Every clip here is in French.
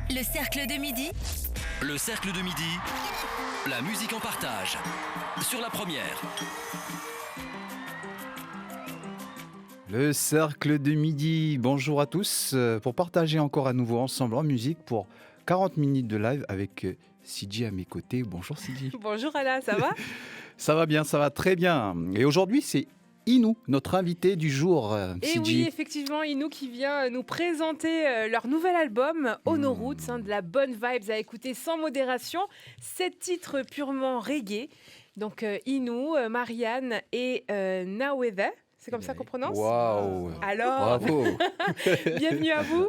Le cercle de midi. Le cercle de midi, la musique en partage, sur la première. Le cercle de midi, bonjour à tous, pour partager encore à nouveau ensemble en musique pour 40 minutes de live avec Sidi à mes côtés. Bonjour Sidi. Bonjour Ala, ça va? Ça va bien, ça va très bien. Et aujourd'hui c'est Inou, notre invité du jour, Et Sidi. oui, effectivement, Inou qui vient nous présenter leur nouvel album, On Nos Roots, de la bonne vibes à écouter sans modération. 7 titres purement reggae. Donc Inou, Marianne et Naweda, c'est comme ça qu'on prononce? Waouh. Alors, Bravo. bienvenue à vous.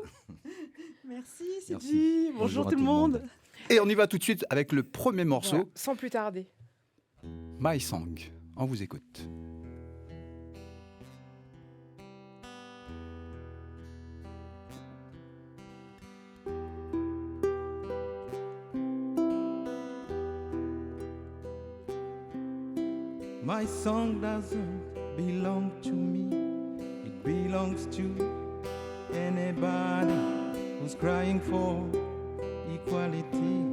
Merci Merci. Sidi, bonjour tout le monde. Et on y va tout de suite avec le premier morceau, Voilà, sans plus tarder. My Song. On vous écoute. My song doesn't belong to me, it belongs to anybody who's crying for equality,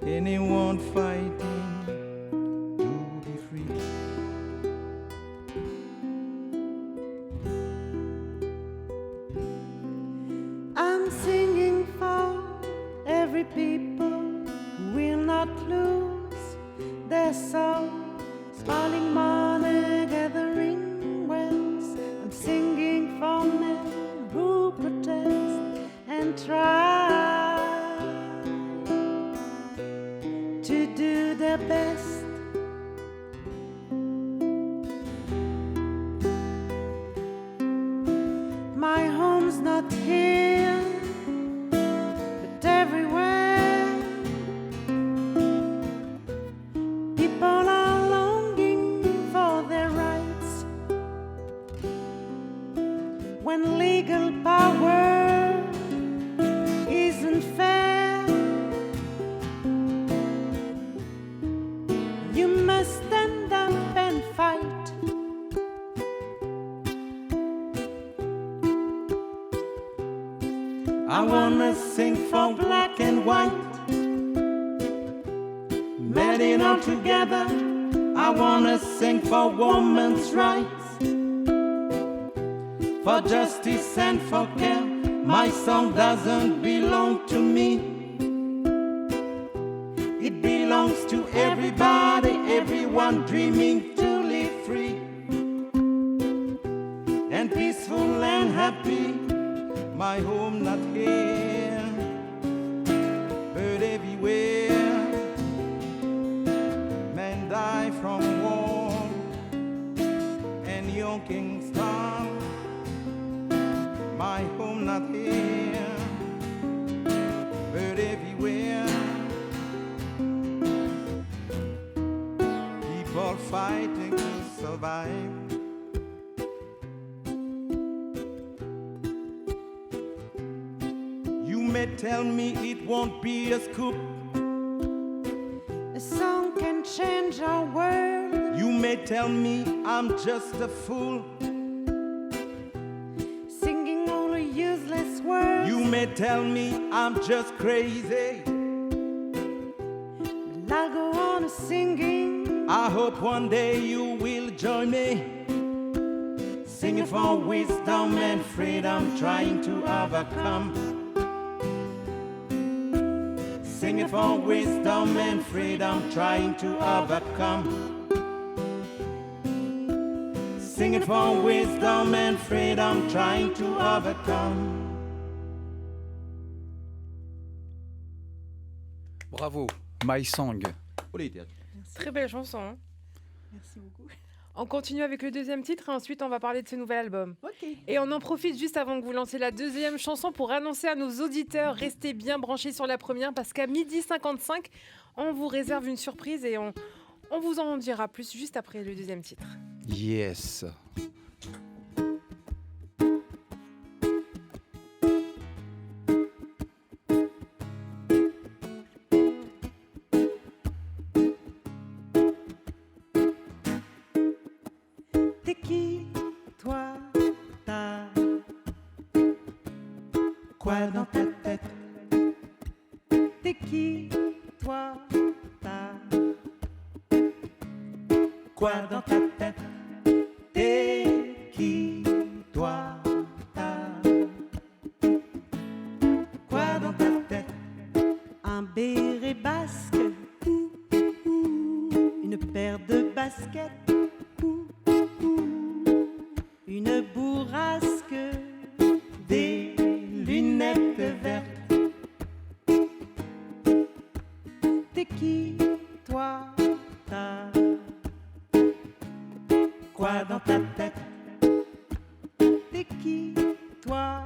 anyone fighting to be free. I'm singing for every people who will not lose their soul. Smiling money, gathering wealth. I'm singing for men who protest and try to do their best. My home's not here, but everywhere. People are longing for their rights. When legal power isn't fair, you must stand up and fight. I wanna sing for black and white, melting all together. I wanna sing for women's rights, for justice and for care. My song doesn't belong to me, it belongs to everybody, everyone dreaming to live free and peaceful and happy. My home not here, but everywhere. Men die from war and young kings starve. My home not here, but everywhere. People fighting to survive. You may tell me it won't be a scoop. A song can change our world. You may tell me I'm just a fool. Singing all the useless words. You may tell me I'm just crazy. But I'll go on singing. I hope one day you will join me, singing for wisdom and freedom, trying to overcome. Singing for wisdom and freedom, trying to overcome. Singing for wisdom and freedom, trying to overcome. Bravo, My Song. Très belle chanson. Hein. Merci beaucoup. On continue avec le deuxième titre et ensuite on va parler de ce nouvel album. Ok. Et on en profite juste avant que vous lanciez la deuxième chanson pour annoncer à nos auditeurs, restez bien branchés sur la première parce qu'à 12h55, on vous réserve une surprise et on vous en dira plus juste après le deuxième titre. Yes. T'es qui, toi? T'as quoi dans ta tête? T'es qui, toi, t'as Quoi dans ta tête? T'es qui, toi, t'as quoi dans ta tête? un béret basque, une paire de baskets, une bourrasque, Des lunettes vertes. t'es qui, toi, t'as Quoi dans ta tête? t'es qui, toi,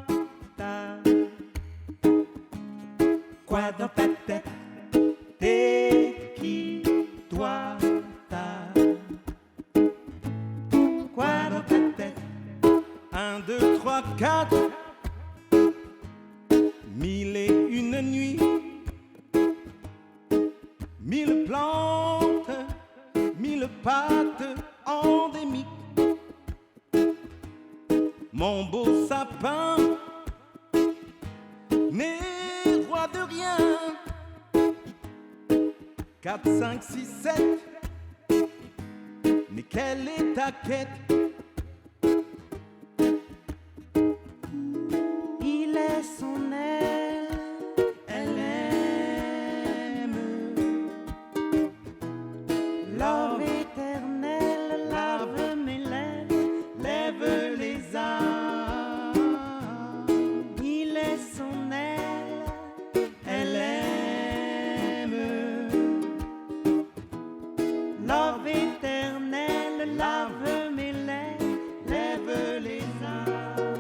t'as Quoi dans ta tête? T'es qui, toi, t'as quoi dans ta tête? 1, 2, 3, 4. 1001 nuits. 1000 plantes, 1000 pattes endémiques. Mon beau sapin n'est roi de rien. 4, 5, 6, 7. Mais quelle est ta quête? il est son aile, Elle aime l'or éternel, lave mes lèvres, lève les âmes. il est son aile, Elle aime l'or éternel, lave mes lèvres, lève les âmes.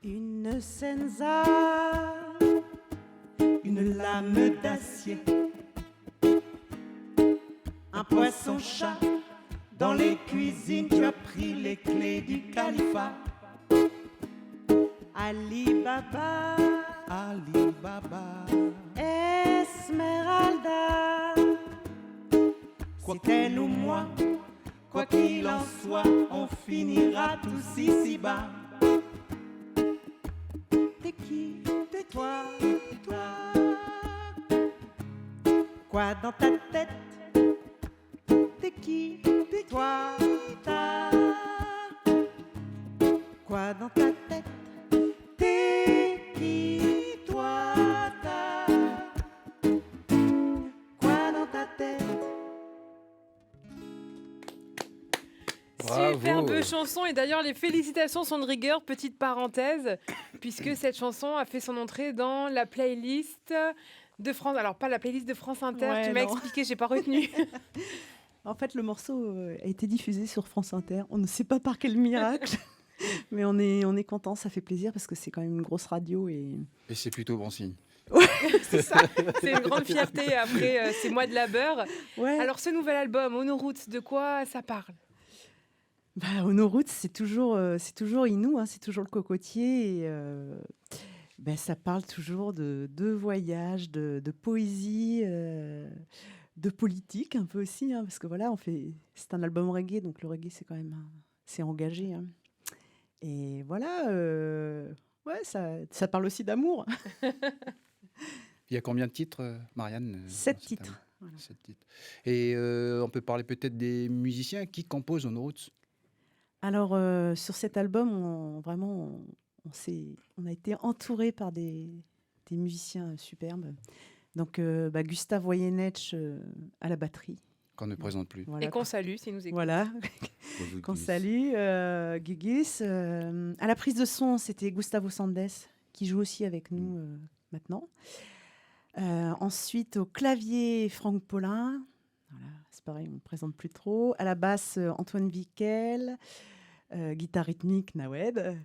une senza, Une lame d'acier. Un poisson-chat. Dans les cuisines, tu as pris les clés du califat. Ali Baba, Ali Baba. Esmeralda, Quoi c'est elle ou moi, quoi qu'il en soit, on finira tous ici-bas. t'es qui, T'es toi, toi? quoi dans ta tête, t'es qui, toi, t'as quoi dans ta tête, t'es qui, toi, t'as quoi dans ta tête. Bravo. Superbe chanson et d'ailleurs les félicitations sont de rigueur, petite parenthèse, puisque cette chanson a fait son entrée dans la playlist de France, alors pas la playlist de France Inter, Ouais, tu m'as non. expliqué, j'ai pas retenu. En fait, le morceau a été diffusé sur France Inter. On ne sait pas par quel miracle, mais on est content, ça fait plaisir parce que c'est quand même une grosse radio et Et c'est plutôt bon signe. C'est ça, c'est une grande fierté après ces mois de labeur. ouais. Alors ce nouvel album, On Nos Routes, de quoi ça parle? Bah, Nos Routes, c'est toujours Inou, hein, c'est toujours le cocotier. Et, ça parle toujours de voyage, de poésie, de politique un peu aussi, hein, parce que voilà, c'est un album reggae, donc le reggae c'est quand même c'est engagé. Hein. Et voilà, ça parle aussi d'amour. Il y a combien de titres, Marianne 7 dans cet titres. album Voilà. 7 titres. Et on peut parler peut-être des musiciens qui composent On Roots. Alors, sur cet album, on a été entouré par des musiciens superbes. Donc, Gustave Woyenetch à la batterie. Qu'on ne présente plus. Voilà, Et qu'on salue si nous écoute. voilà, qu'on salue. Gugus. À la prise de son, c'était Gustavo Sandes, qui joue aussi avec nous maintenant. Ensuite, au clavier, Franck Paulin. Voilà, c'est pareil, on ne présente plus trop. À la basse, Antoine Vickel. Guitare rythmique, Nawed.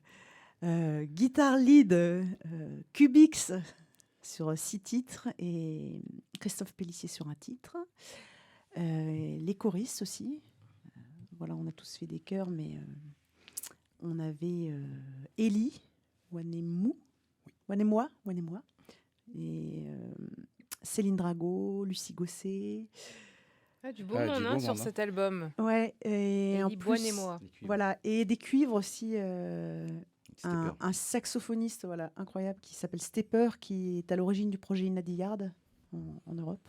Guitare lead, Cubix sur 6 titres et Christophe Pellissier sur un titre. Les choristes aussi. Voilà, on a tous fait des chœurs, mais on avait Ellie Wanemwa. et Céline Drago, Lucie Gosset. Ah, du beau Ah, monde du hein, beau sur monde, hein. cet album. Ouais, et en Elie Boine et plus, moi. Les cuivres. voilà, et des cuivres aussi. C'était peur. Un saxophoniste voilà, incroyable qui s'appelle Stepper, qui est à l'origine du projet Inadiard en Europe.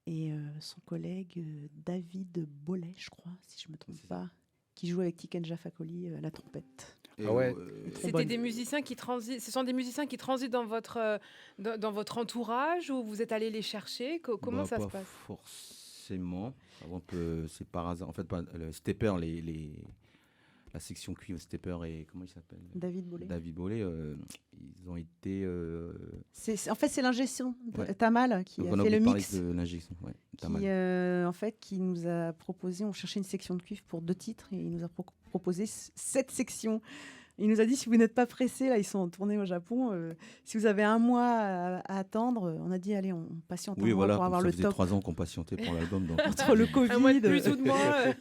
Et son collègue David Bollet, je crois, si je ne me trompe C'est ça. pas, qui joue avec Tiken Faholi à la trompette. Ah ouais. Très C'était bonne. des musiciens qui transitent. Ce sont des musiciens qui transitent dans votre entourage ou vous êtes allé les chercher Comment ça pas se passe forcément. On peut, c'est par hasard. En fait, pas, le stepper, la section cuivre stepper et comment il s'appelle David Bollet. David Bollet, ils ont été. En fait, c'est l'ingestion de Ouais. Tamal qui Donc a on a fait le oublié de parler mix. de l'injection. Ouais, pas mal. Qui, en fait, qui nous a proposé, on cherchait une section de cuivre pour 2 titres et il nous a proposé 7 sections. Il nous a dit si vous n'êtes pas pressé, là ils sont en tournée au Japon, si vous avez un mois à attendre, on a dit allez on patiente Oui, un mois voilà. pour avoir Ça le faisait top 3 ans qu'on patientait pour l'album. Donc, entre le Covid. Un mois de plus ou de moins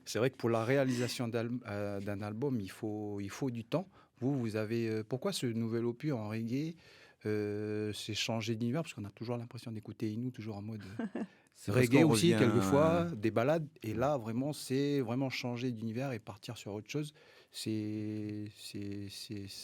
C'est vrai que pour la réalisation d'un album, il faut du temps. Vous avez... pourquoi ce nouvel opus en reggae c'est changé d'univers parce qu'on a toujours l'impression d'écouter Inou, toujours en mode c'est parce reggae qu'on aussi, revient quelquefois, des balades. Et là, vraiment, c'est vraiment changer d'univers et partir sur autre chose. Ça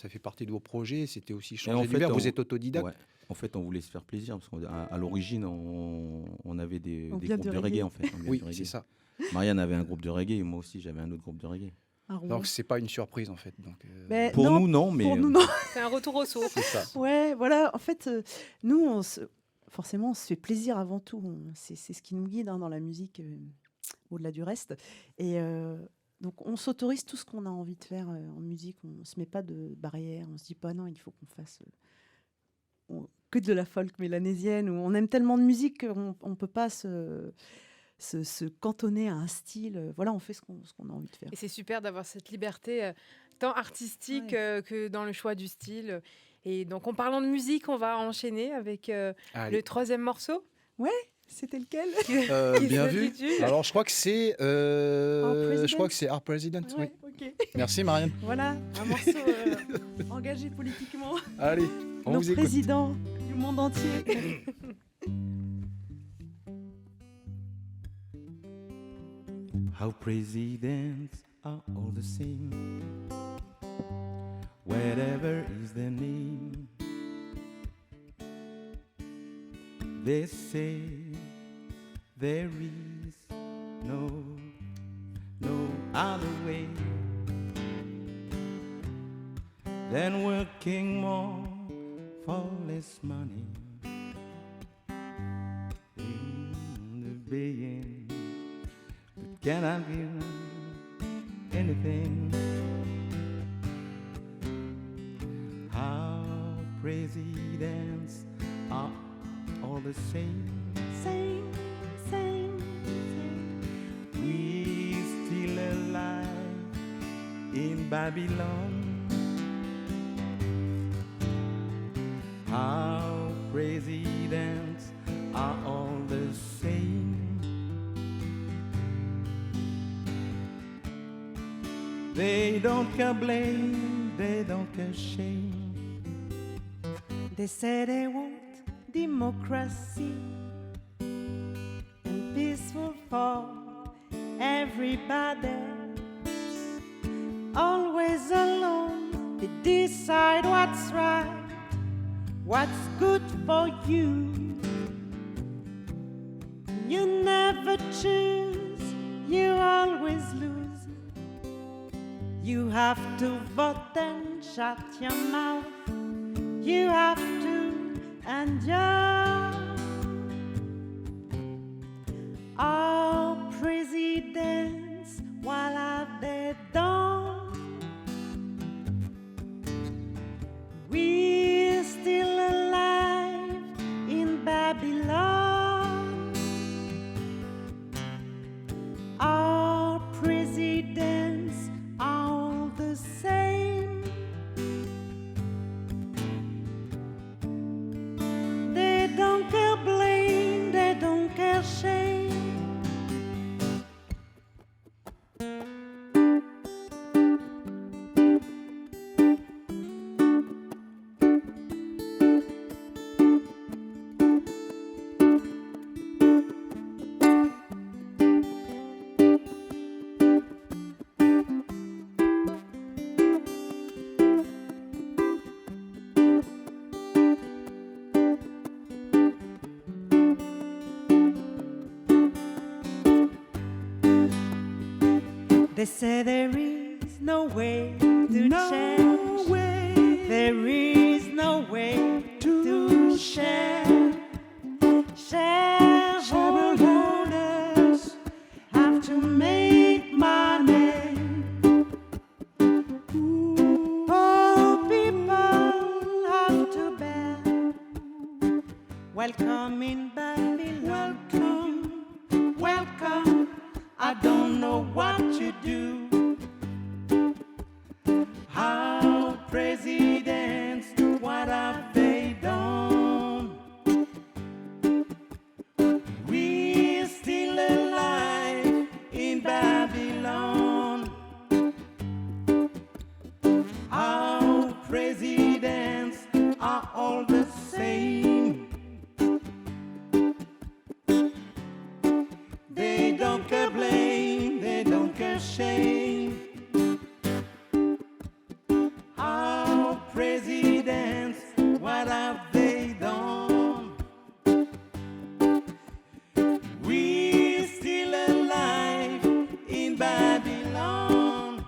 fait partie de vos projets. C'était aussi en changer fait, d'univers. on- Vous êtes autodidacte. Ouais. En fait, on voulait se faire plaisir parce qu'à l'origine, on avait des On groupes vient de du reggae reggae. en fait. On vient Oui, du reggae. c'est ça. Marianne avait un groupe de reggae et moi aussi j'avais un autre groupe de reggae. À Rouen. Donc, c'est pas une surprise, en fait. Donc, Mais Pour non, nous, non, mais pour nous, non. C'est un retour aux sources. c'est ça. Ouais, voilà. En fait, nous, forcément, on se fait plaisir avant tout. C'est ce qui nous guide hein, dans la musique, au-delà du reste. Et donc, on s'autorise tout ce qu'on a envie de faire en musique. On ne se met pas de barrière. On se dit pas non, il faut qu'on fasse que de la folk mélanésienne. On aime tellement de musique qu'on ne peut pas se cantonner à un style. Voilà, on fait ce qu'on a envie de faire. Et c'est super d'avoir cette liberté tant artistique que dans le choix du style. Et donc, en parlant de musique, on va enchaîner avec Allez. le 3e morceau. C'était lequel? qui Bien vu. s'intitule Alors, je crois que c'est... President. je crois que c'est Our President. Oui. Ouais, ok. Merci, Marianne. Voilà, un morceau engagé politiquement. Allez, on Nos vous écoute. présidents du monde entier. how presidents are all the same, whatever is their name. They say there is no other way than working more for less money. In the being that cannot give anything. Our presidents are all the same. Same. We still alive in Babylon. Our presidents are all the same. They don't complain, they don't care shame. They say they want democracy and peaceful for everybody. Always alone, they decide what's right, what's good for you. You never choose, you always lose. You have to vote and shut your mouth. You have to endure. Our presidents, what have they done? We're still alive in Babylon. Our presidents are all the same. They don't They say there is no way to No change. way There is no way to share. Shareholders have to make money. Poor people have to bear. Welcome in Babylon. Welcome, welcome. I don't know what to do. How presidents, what have they done? We're still alive in Babylon. Our presidents are all the same. They don't care blame, they don't care shame. Our presidents, what have they done? We're still alive in Babylon.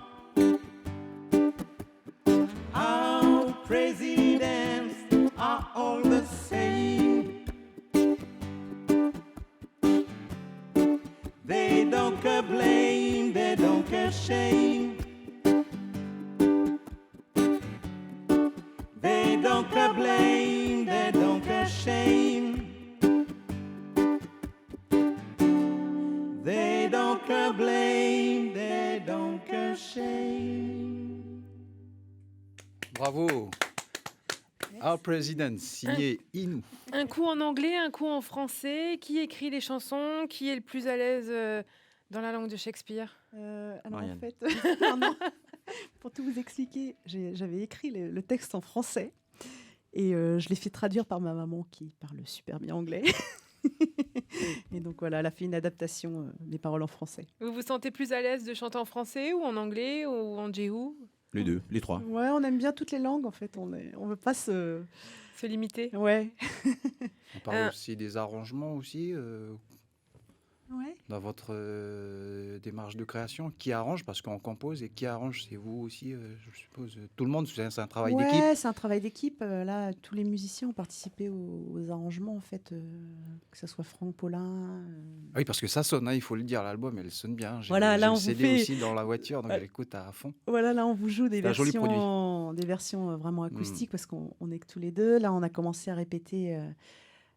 Our presidents are all the same. They don't care blame, they don't care shame. They don't care blame, they don't care shame. They don't care blame, they don't care shame. Bravo. Our President, signé Inou. Un coup en anglais, un coup en français. Qui écrit les chansons? Qui est le plus à l'aise dans la langue de Shakespeare? Alors Marianne. en fait, non, pour tout vous expliquer, j'avais écrit le texte en français et je l'ai fait traduire par ma maman qui parle super bien anglais. Et donc voilà, elle a fait une adaptation des paroles en français. Vous vous sentez plus à l'aise de chanter en français ou en anglais ou en jéhou? Les deux, les trois. Ouais, on aime bien toutes les langues en fait. On veut pas se. Se limiter? Ouais. On parle aussi des arrangements aussi Ouais. dans votre démarche de création. Qui arrange, parce qu'on compose, et qui arrange, c'est vous aussi, je suppose. Tout le monde, c'est un travail d'équipe. Ouais, c'est un travail d'équipe. Là, tous les musiciens ont participé aux arrangements en fait, que ce soit Franck Paulin. Ah oui, parce que ça sonne, hein, il faut le dire, l'album, elle sonne bien. Voilà, là, j'ai on le vous CD fait- aussi dans la voiture, donc j'écoute à fond. Voilà, là, on vous joue des C'est un joli versions vraiment acoustiques parce qu'on est que tous les deux. Là, on a commencé à répéter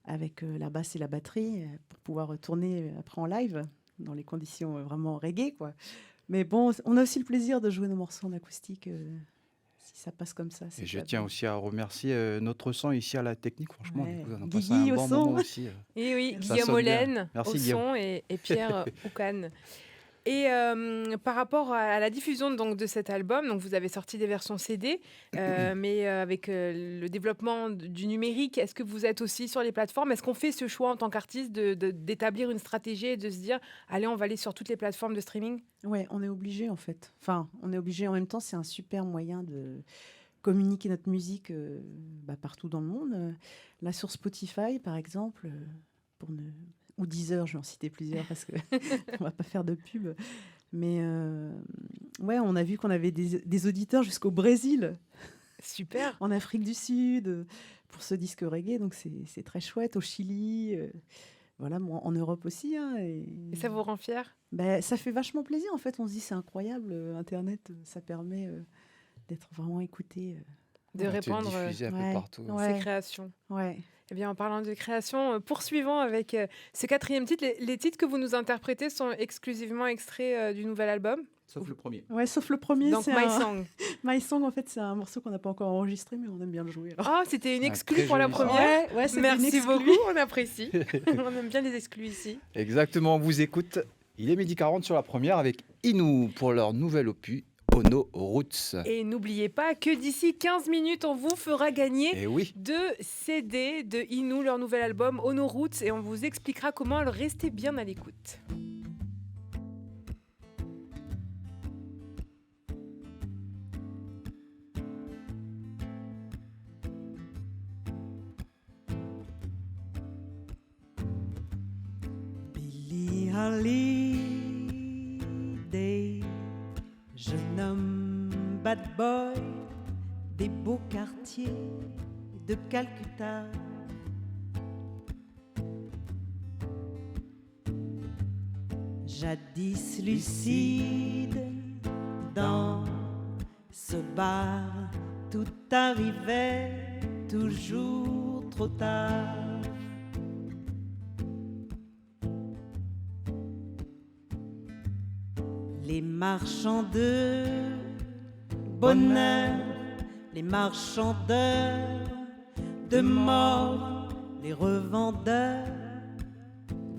avec la basse et la batterie pour pouvoir tourner après en live dans les conditions vraiment reggae, quoi. Mais bon, on a aussi le plaisir de jouer nos morceaux en acoustique si ça passe comme ça. Et c'est je top. tiens aussi à remercier notre son ici à la technique. Franchement, Ouais. on a passé Guigui un au bon son. moment aussi. Et oui, Ça Guillaume sonne bien. Hollen Merci, au Guillaume. son et Pierre Oucan. Et par rapport à la diffusion donc, de cet album, donc vous avez sorti des versions CD, mais avec le développement du numérique, est-ce que vous êtes aussi sur les plateformes? Est-ce qu'on fait ce choix en tant qu'artiste d'établir une stratégie et de se dire, allez, on va aller sur toutes les plateformes de streaming? Ouais, on est obligé en fait. Enfin, on est obligé. En même temps, c'est un super moyen de communiquer notre musique partout dans le monde. Là, sur Spotify, par exemple, ou Deezer, je vais en citer plusieurs parce que on va pas faire de pub. Mais ouais, on a vu qu'on avait des auditeurs jusqu'au Brésil, Super. en Afrique du Sud, pour ce disque reggae. Donc c'est très chouette. Au Chili, voilà, moi, en Europe aussi. Hein, Et ça vous rend fier? ça fait vachement plaisir en fait. On se dit c'est incroyable. Internet, ça permet d'être vraiment écouté. De On te répandre diffuser un ouais. peu partout. Ouais. ses créations. Ouais. Eh bien, en parlant de création, poursuivons avec ce 4e titre. Les titres que vous nous interprétez sont exclusivement extraits du nouvel album. Sauf le premier. Ouais, sauf le premier. Donc, c'est My un- Song. My Song, en fait, c'est un morceau qu'on n'a pas encore enregistré, mais on aime bien le jouer. alors. Oh, c'était une Un exclue très pour la joli son. première. Ouais, c'était une Merci exclue. beaucoup, on apprécie. On aime bien les exclus ici. Exactement, on vous écoute. Il est 12h40 sur la première avec Inou pour leur nouvel opus, Ono Roots. Et n'oubliez pas que d'ici 15 minutes, on vous fera gagner Et oui, 2 CD de Inou, leur nouvel album Ono Roots, et on vous expliquera comment. Alors restez bien à l'écoute. Billie Holiday bad boy des beaux quartiers de Calcutta. Jadis lucide, dans ce bar, tout arrivait toujours trop tard. Les marchands de bonheur, les marchandeurs de mort, les revendeurs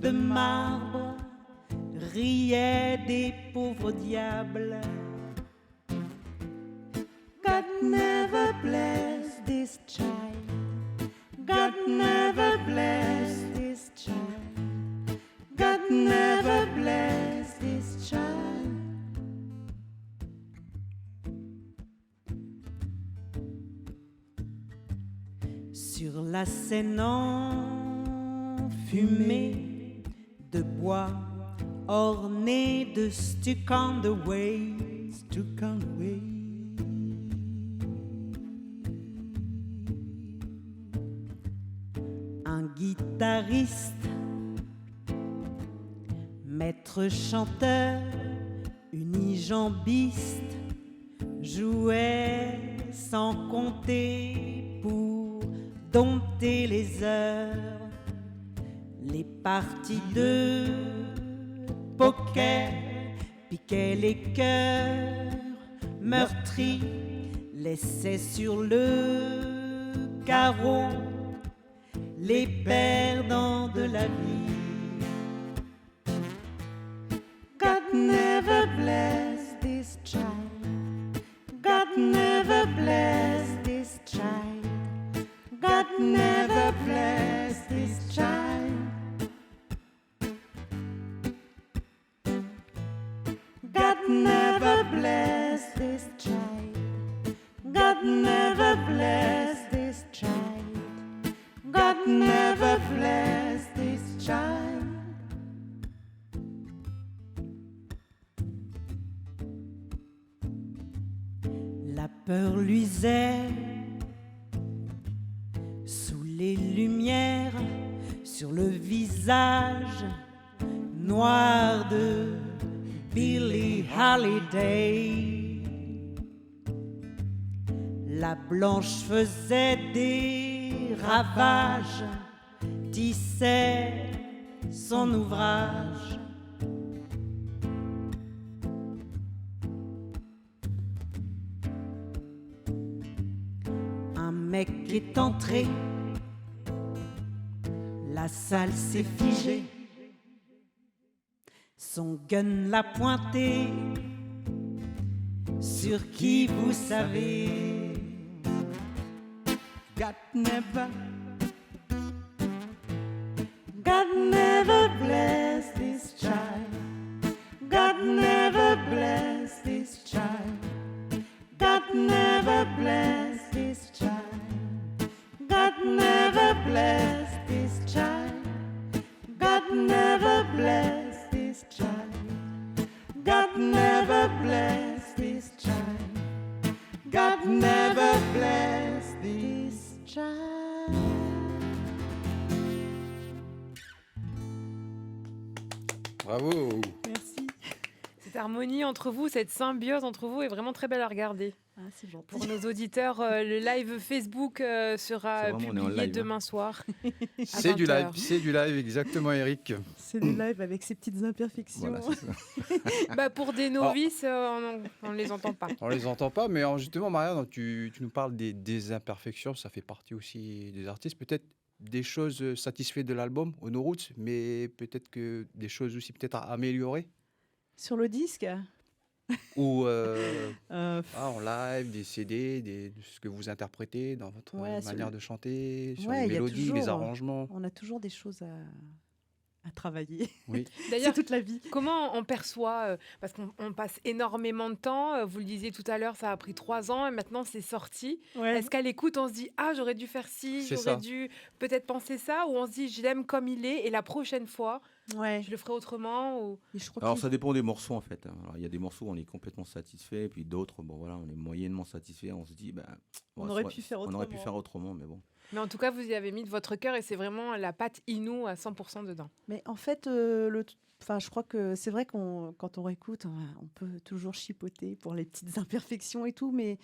de marbre riaient des pauvres diables. God never bless this child. God never bless this child. God never bless this child. Sur la scène enfumée de bois, ornée de stuck on the way, stuck on the way. Un guitariste, maître chanteur, unijambiste, jouait sans compter pour dompter les heures. Les parties de poker piquaient les cœurs meurtris, laissaient sur le carreau les perdants de la vie. God never bless this child. God never bless this child. God never bless this child. God never bless this child. God never bless this child. God never bless this child. La peur luisait sous les lumières sur le visage noir de Billie Holiday. La blanche faisait des ravages, tissait son ouvrage. Un mec est entré, la salle s'est figée. Son gun l'a pointé sur qui vous savez. God never bless this child. God never bless this child. God never bless this child. God never bless this child. God never bless this child. God never bless this child. God never bless this child. Bravo. Merci. Cette harmonie entre vous, cette symbiose entre vous est vraiment très belle à regarder. Ah, c'est gentil. Pour nos auditeurs, le live Facebook sera C'est vraiment, on est en publié live, demain soir. C'est du 20h. live, c'est du live, exactement, Eric. C'est du live avec ses petites imperfections. Voilà, c'est ça. Bah, pour des novices, on ne les entend pas. On les entend pas, mais justement, Marianne, tu nous parles des imperfections, ça fait partie aussi des artistes. Peut-être des choses satisfaites de l'album, On No Roots, mais peut-être que des choses aussi peut-être à améliorer. Sur le disque, Ou euh, en live, des CD, de ce que vous interprétez dans votre Ouais, sur manière le- de chanter, sur Ouais, les il y a mélodies, les toujours, arrangements. on a toujours des choses à travailler. Oui. C'est D'ailleurs, toute la vie. comment on perçoit, parce qu'on passe énormément de temps, vous le disiez tout à l'heure, ça a pris 3 ans et maintenant c'est sorti. Ouais. Est-ce qu'à l'écoute, on se dit « Ah, j'aurais dû faire ci, C'est j'aurais ça. dû peut-être penser ça » ou on se dit « Je l'aime comme il est et la prochaine fois, Ouais. Je le ferai autrement ou... Et je crois Alors qu'il- ça dépend des morceaux en fait. Alors, il y a des morceaux où on est complètement satisfait, puis d'autres, bon voilà, on est moyennement satisfait. On se dit, On aurait pu faire on aurait pu autrement. faire autrement, mais bon. Mais en tout cas, vous y avez mis de votre cœur et c'est vraiment la patte Inou à 100% dedans. Mais en fait, enfin, je crois que c'est vrai quand on réécoute, on peut toujours chipoter pour les petites imperfections et tout, mais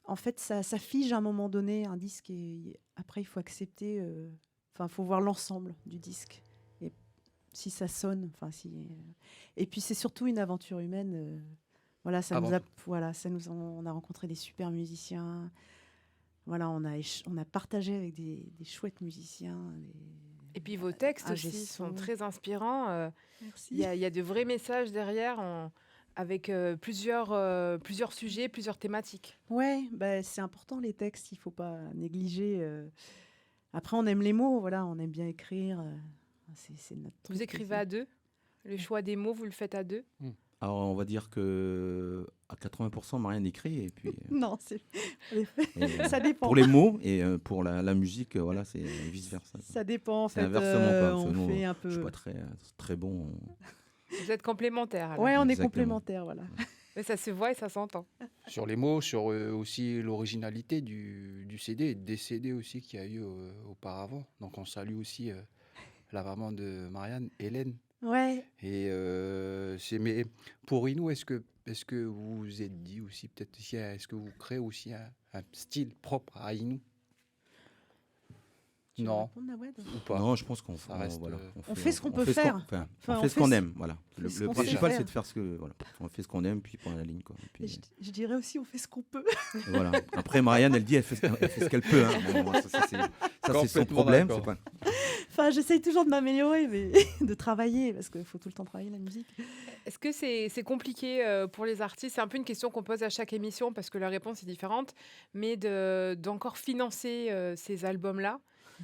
en fait, ça fige à un moment donné un disque et après, il faut accepter. Enfin, il faut voir l'ensemble du disque et si ça sonne. Enfin, si. Et puis, c'est surtout une aventure humaine. Voilà, Avant on a rencontré des super musiciens. Voilà, on a partagé avec des chouettes musiciens. Et puis vos textes ingé aussi son. sont très inspirants. Merci. Il y a de vrais messages derrière avec plusieurs sujets, plusieurs thématiques. Ouais, bah, c'est important les textes, il faut pas négliger. Après, on aime les mots, voilà, on aime bien écrire. C'est notre truc Vous écrivez aussi. à deux. Le choix des mots, vous le faites à deux. Alors on va dire que à 80% Marianne écrit et puis Non, et, ça dépend. pour les mots et pour la musique, voilà, c'est vice versa. Ça dépend en C'est fait. inversement, quoi, parce que On nous, fait un Je suis peu. pas très bon. Vous êtes complémentaires. alors. Ouais, on est Exactement. complémentaires, voilà. Mais ça se voit et ça s'entend. Sur les mots, sur aussi l'originalité du CD et des CD aussi qu'il y a eu auparavant. Donc on salue aussi la maman de Marianne, Hélène. Ouais. Et mais pour Inou, est-ce que vous vous êtes dit aussi peut-être ici, est-ce que vous créez aussi un style propre à Inou? Tu veux Non, répondre, Nawed ou pas? Non, je pense qu'on Ça reste, voilà, On fait ce qu'on peut fait faire. Enfin, Enfin, on on fait ce fait qu'on ce- aime, voilà. fait ce Le qu'on sait principal, faire. c'est de faire ce que voilà. On fait ce qu'on aime, puis point à la ligne, quoi. Et puis, Et je dirais aussi, on fait ce qu'on peut. et voilà. Après, Marianne, elle dit, elle fait ce qu'elle peut. Hein. Bon, moi, ça, c'est son Complètement problème. d'accord. C'est pas... Enfin, j'essaye toujours de m'améliorer, mais de travailler, parce qu'il faut tout le temps travailler la musique. Est-ce que c'est compliqué pour les artistes? C'est un peu une question qu'on pose à chaque émission parce que la réponse est différente, mais d'encore financer ces albums-là.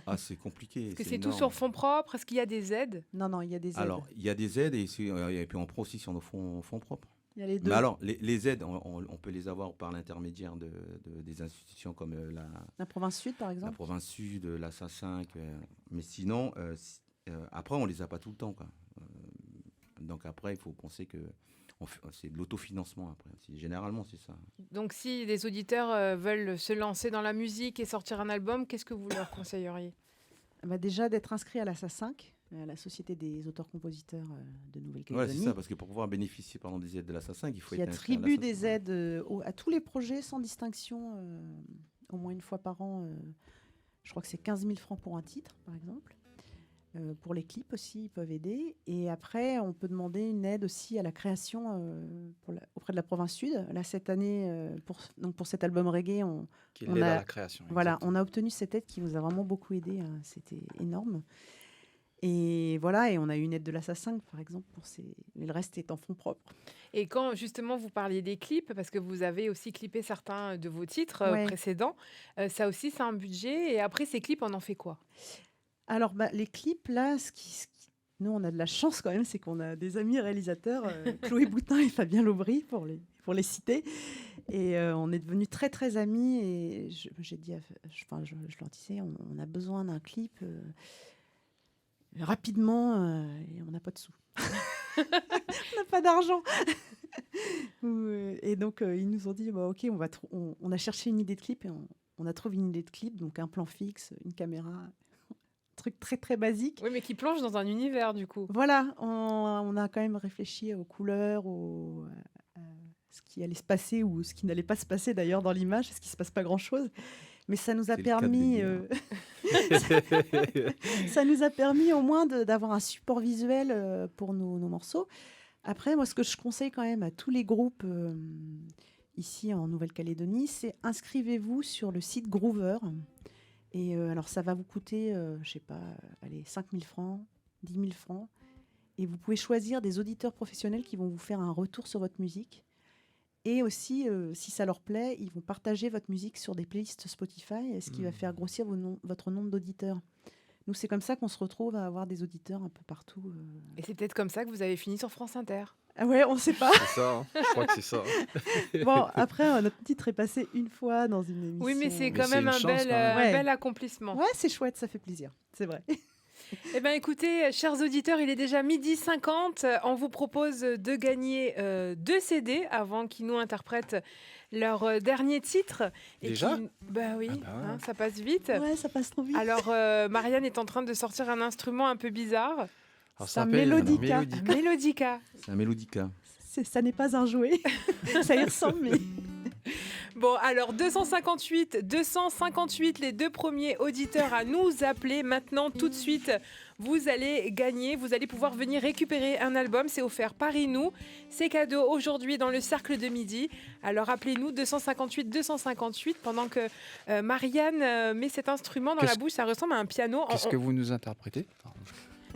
Ah, c'est compliqué. Est-ce que c'est tout énorme. sur fonds propres? Est-ce qu'il y a des aides? Non, il y a des aides. Alors, il y a des aides et puis on prend aussi sur nos fonds propres. Il y a les deux. Mais alors, les aides, on peut les avoir par l'intermédiaire des institutions comme La province sud, par la exemple. province sud, la SA5. Mais sinon, après, on les a pas tout le temps, quoi. Donc après, il faut penser que c'est de l'autofinancement. Après, généralement, c'est ça. Donc si des auditeurs veulent se lancer dans la musique et sortir un album, qu'est-ce que vous leur conseilleriez? Bah, déjà, d'être inscrit à la SA5, la Société des auteurs-compositeurs de Voilà, c'est Nouvelle-Calédonie. ça, parce que pour pouvoir bénéficier des aides de la SA5, il faut Qui être inscrit à la attribue SA5. des aides à tous les projets sans distinction, au moins une fois par an. Je crois que c'est 15 000 francs pour un titre, par exemple. Pour les clips aussi, ils peuvent aider. Et après, on peut demander une aide aussi à la création auprès de la province sud. Là, cette année, pour cet album reggae, Qui On l'aide à a- la création. voilà, exactement. on a obtenu cette aide qui nous a vraiment beaucoup aidé. C'était énorme. Et voilà, et on a eu une aide de la SA5, par exemple, mais le reste est en fonds propres. Et quand justement vous parliez des clips, parce que vous avez aussi clippé certains de vos titres Ouais. précédents, ça aussi c'est un budget. Et après ces clips, on en fait quoi? Alors, les clips, là, nous, on a de la chance quand même, c'est qu'on a des amis réalisateurs, Chloé Boutin et Fabien Laubry, pour les citer. Et on est devenus très, très amis. Et j'ai dit, je leur disais, on a besoin d'un clip rapidement, et on n'a pas de sous. On n'a pas d'argent. Et donc, ils nous ont dit, bah, OK, on a cherché une idée de clip et on a trouvé une idée de clip, donc un plan fixe, une caméra, truc très très basique. Oui, mais qui plonge dans un univers du coup. Voilà, on a quand même réfléchi aux couleurs, à ce qui allait se passer ou ce qui n'allait pas se passer d'ailleurs dans l'image, parce qu'il ne se passe pas grand-chose. Mais ça nous a C'est le cas de permis, le ça nous a permis au moins d'avoir un support visuel pour nos morceaux. Après, moi, ce que je conseille quand même à tous les groupes ici en Nouvelle-Calédonie, c'est inscrivez-vous sur le site Groover. Et alors, ça va vous coûter, je sais pas, allez, 5 000 francs, 10 000 francs. Et vous pouvez choisir des auditeurs professionnels qui vont vous faire un retour sur votre musique. Et aussi, si ça leur plaît, ils vont partager votre musique sur des playlists Spotify, ce qui va faire grossir votre nombre d'auditeurs. Nous, c'est comme ça qu'on se retrouve à avoir des auditeurs un peu partout. Et c'est peut-être comme ça que vous avez fini sur France Inter. Ah ouais, on sait pas. C'est ça, hein. Je crois que c'est ça. Bon, après, notre titre est passé une fois dans une émission. Oui, mais c'est Mais quand c'est même une un chance, bel, quand même. Ouais. bel accomplissement. Ouais, c'est chouette, ça fait plaisir. C'est vrai. Eh bien, écoutez, chers auditeurs, il est déjà 12h50. On vous propose de gagner 2 CD avant qu'ils nous interprètent leur dernier titre. Déjà Bah oui, Ah bah ouais. ça passe vite. Ouais, ça passe trop vite. Alors, Marianne est en train de sortir un instrument un peu bizarre, Alors, C'est ça un s'appelle mélodica. un mélodica. C'est un mélodica. Ça n'est pas un jouet. Ça y ressemble, mais... Bon, alors 258, les 2 premiers auditeurs à nous appeler maintenant, tout de suite. Vous allez gagner, vous allez pouvoir venir récupérer un album. C'est offert par Inou. C'est cadeau aujourd'hui dans le cercle de midi. Alors appelez-nous 258 pendant que Marianne met cet instrument dans la Qu'est-ce- bouche. Ça ressemble à un piano. Qu'est-ce que vous nous interprétez?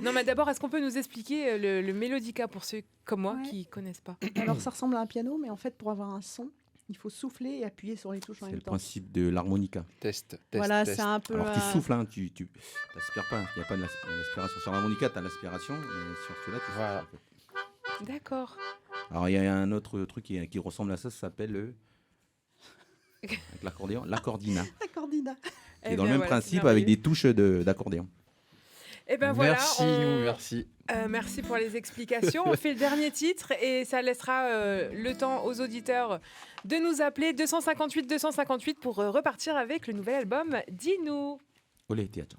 Non, mais d'abord, est-ce qu'on peut nous expliquer le mélodica pour ceux comme moi Ouais. qui connaissent pas? Alors, ça ressemble à un piano, mais en fait, pour avoir un son, il faut souffler et appuyer sur les touches en C'est même le temps. principe de l'harmonica. Test. Voilà, test. c'est un peu... Alors tu souffles, hein, tu n'aspires pas. Il n'y a pas de l'aspiration. Sur l'harmonica, tu as l'aspiration, mais sur celui-là, tu Voilà. souffles, en fait. D'accord. Alors il y a un autre truc qui ressemble à ça s'appelle avec l'accordéon, l'accordina. La cordina. C'est dans le même principe avec des touches d'accordéon. Et ben voilà, Merci, nous, merci. merci pour les explications. On fait le dernier titre et ça laissera le temps aux auditeurs de nous appeler 258 pour repartir avec le nouvel album d'Inou. Olé, théâtre.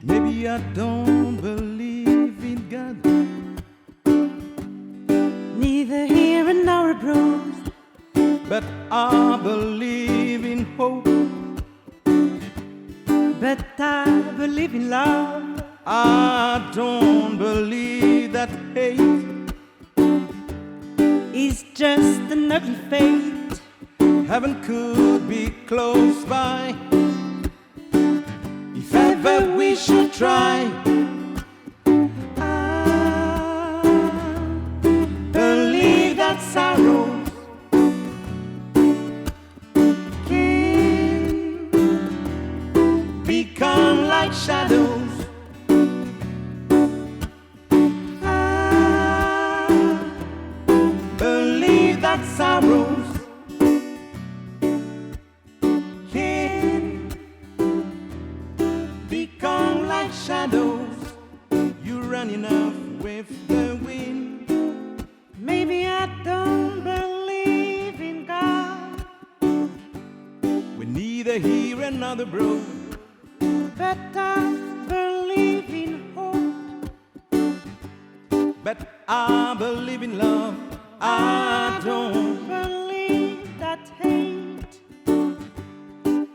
Maybe I don't believe in God. Neither here nor abroad. But I believe in hope. But I believe in love. I don't believe that hate It's just an ugly fate. heaven could be close by. If ever we should try, I believe that sorrows can become like shadows. I Believe that sorrows can become like shadows. You're running off with the wind. Maybe I don't believe in God, We're neither here nor abroad. but I believe in hope. But I believe in love. I don't. believe that hate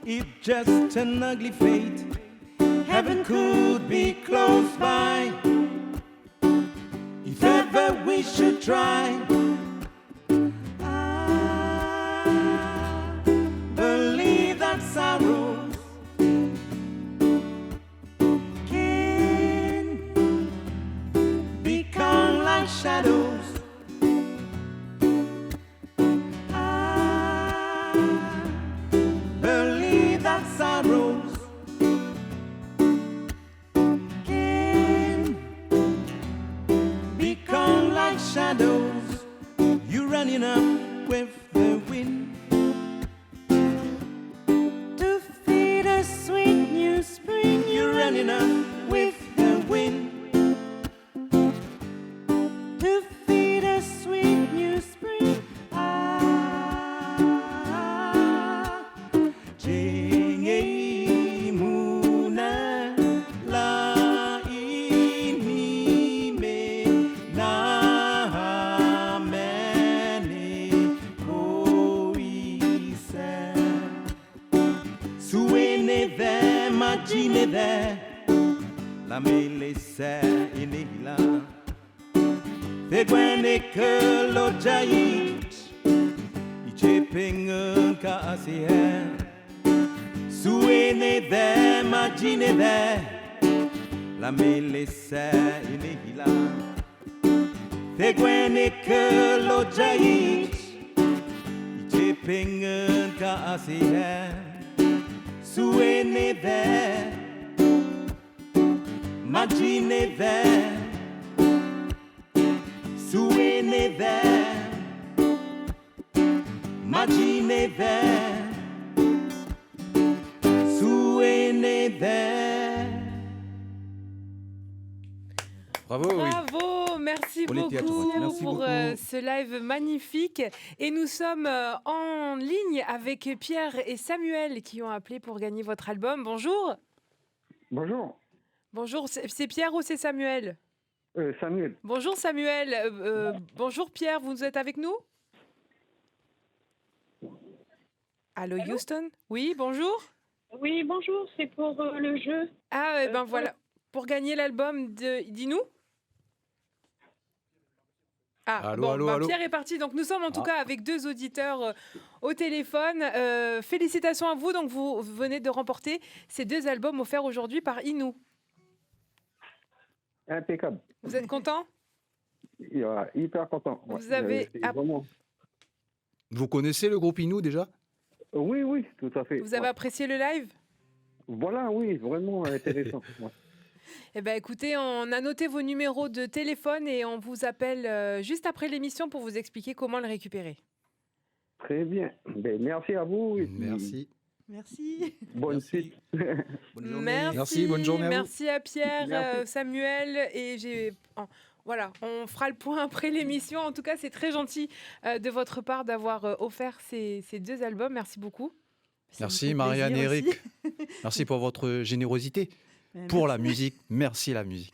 It's just an ugly fate. Heaven could be close by. If ever we should try, I believe that sorrows can become like shadows. I Believe that sorrows can become like shadows. You're running up with the wind. running up with the wind to feed a sweet new spring. Jenge muna la inime na mene koise. Suene ve magine ve la mele se inila. Te gwene ke lo jait iche pengen ka asihe. Suene ve magine ve la mele se inila. Te gwene ke lo jait iche pengen ka asihe. Suene ve magine ve Suene ve magine ve Suene ve. Bravo, oui. Bravo, merci Pour les beaucoup théâtres, merci pour beaucoup. ce live magnifique. Et nous sommes en ligne avec Pierre et Samuel qui ont appelé pour gagner votre album. Bonjour. Bonjour, Bonjour, c'est Pierre ou c'est Samuel? Samuel. Bonjour Samuel. Bonjour Pierre, vous êtes avec nous? Allô Houston? Oui, bonjour. Oui, bonjour, c'est pour le jeu. Ah, ben voilà. Pour gagner l'album d'Inou? Ah, Allô, bon, allô, ben, allô. Pierre est parti. Donc, nous sommes en tout cas avec deux auditeurs au téléphone. Félicitations à vous. Donc, vous venez de remporter ces deux albums offerts aujourd'hui par Inou. Impeccable. Vous êtes content? Hyper content. Ouais. Vous avez C'est app- vraiment... Vous connaissez le groupe Inou déjà? Oui, oui, tout à fait. Vous avez Ouais. apprécié le live? Voilà, oui, vraiment intéressant. Ouais. Eh ben, écoutez, on a noté vos numéros de téléphone et on vous appelle juste après l'émission pour vous expliquer comment le récupérer. Très bien. Ben, merci à vous. Et puis, Merci. Merci. Bonne Merci. suite. Bonne journée. Merci, bonne journée à vous. Merci à Pierre, Merci. Samuel et voilà, on fera le point après l'émission. En tout cas, c'est très gentil de votre part d'avoir offert ces deux albums. Merci beaucoup. Ça me Merci fait Marianne et plaisir Eric. aussi. Merci pour votre générosité. Merci. Pour la musique, merci la musique.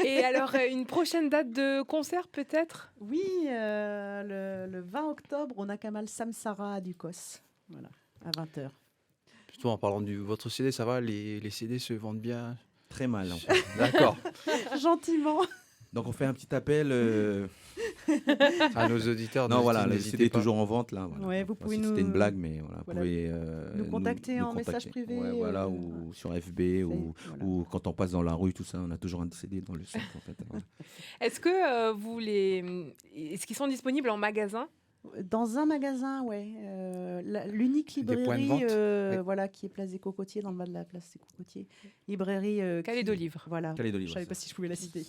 Et alors, une prochaine date de concert peut-être? Oui, le 20 octobre, on a Kamal Samsara à Ducos. Voilà, à 20h. Plutôt en parlant de votre CD, ça va, les CD se vendent bien? Très mal. En fait. D'accord. Gentiment. Donc on fait un petit appel. À nos auditeurs, Non, voilà, le n'hésitez CD est pas. toujours en vente là. Voilà. Ouais, vous Enfin, pouvez C'était nous- une blague, mais voilà, voilà, vous pouvez nous contacter en message contacter. privé, Ouais, voilà, voilà. ou sur FB, ou, Voilà. ou quand on passe dans la rue, tout ça, on a toujours un CD dans le sac en fait. Voilà. Est-ce que est-ce qu'ils sont disponibles en magasin? Dans un magasin, ouais. L'unique Des points de librairie vente, oui. voilà, qui est place des Cocotiers, dans le bas de la place des Cocotiers. Librairie. Calais de livres. Voilà. Calais de livres, Je savais ça. pas si je pouvais la citer.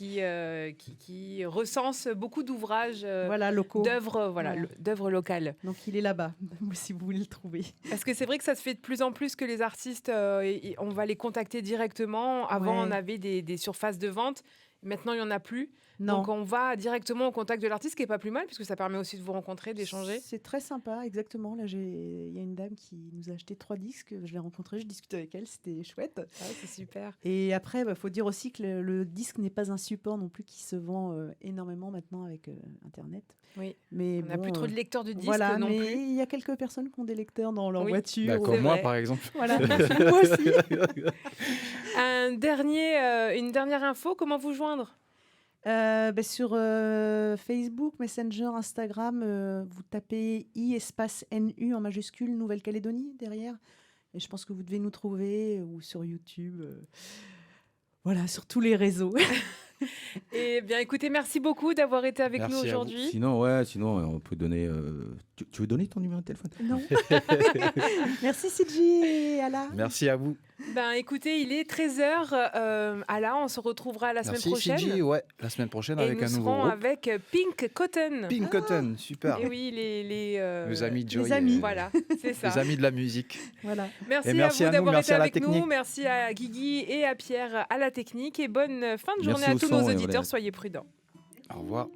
Qui recense beaucoup d'ouvrages, Voilà, locaux. d'œuvres Voilà. d'œuvres locales. Donc il est là-bas, si vous voulez le trouver. Parce que c'est vrai que ça se fait de plus en plus que les artistes, on va les contacter directement. Avant, Ouais. on avait des surfaces de vente. Maintenant, il n'y en a plus. Non. Donc, on va directement au contact de l'artiste, ce qui n'est pas plus mal, puisque ça permet aussi de vous rencontrer, d'échanger. C'est très sympa, exactement. Là, il y a une dame qui nous a acheté 3 disques. Je l'ai rencontrée, je discutais avec elle, c'était chouette. Ah, c'est super. Et après, faut dire aussi que le disque n'est pas un support non plus qui se vend énormément maintenant avec Internet. Oui. Mais On n'a bon, plus trop de lecteurs de disques voilà, non mais plus. il y a quelques personnes qui ont des lecteurs dans leur Oui. voiture. Bah, ou- comme moi, vrai. par exemple. Voilà, moi aussi. Une dernière info, comment vous joindre? Sur Facebook, Messenger, Instagram, vous tapez I espace NU en majuscule Nouvelle-Calédonie derrière. Et je pense que vous devez nous trouver ou sur YouTube. Voilà, sur tous les réseaux. Eh bien, écoutez, merci beaucoup d'avoir été avec Merci nous à vous. aujourd'hui. Sinon, on peut donner. Tu veux donner ton numéro de téléphone? Non. Merci Sidji et Ala. Merci à vous. Ben, écoutez, il est 13h. Ala, on se retrouvera la semaine Merci prochaine. Sidji, ouais, la semaine prochaine Et avec nous un nouveau serons groupe. avec Pink Cotton. Pink Cotton, super. Et oui, Nos amis Joy. les amis. Voilà, c'est ça. Les amis de la musique. Voilà. Merci, Et merci à à vous nous, d'avoir merci été à la avec nous. technique. Merci à Guigui et à Pierre à la technique. Et bonne fin de journée Merci à au tous son nos et auditeurs. voilà. Soyez prudents. Au revoir.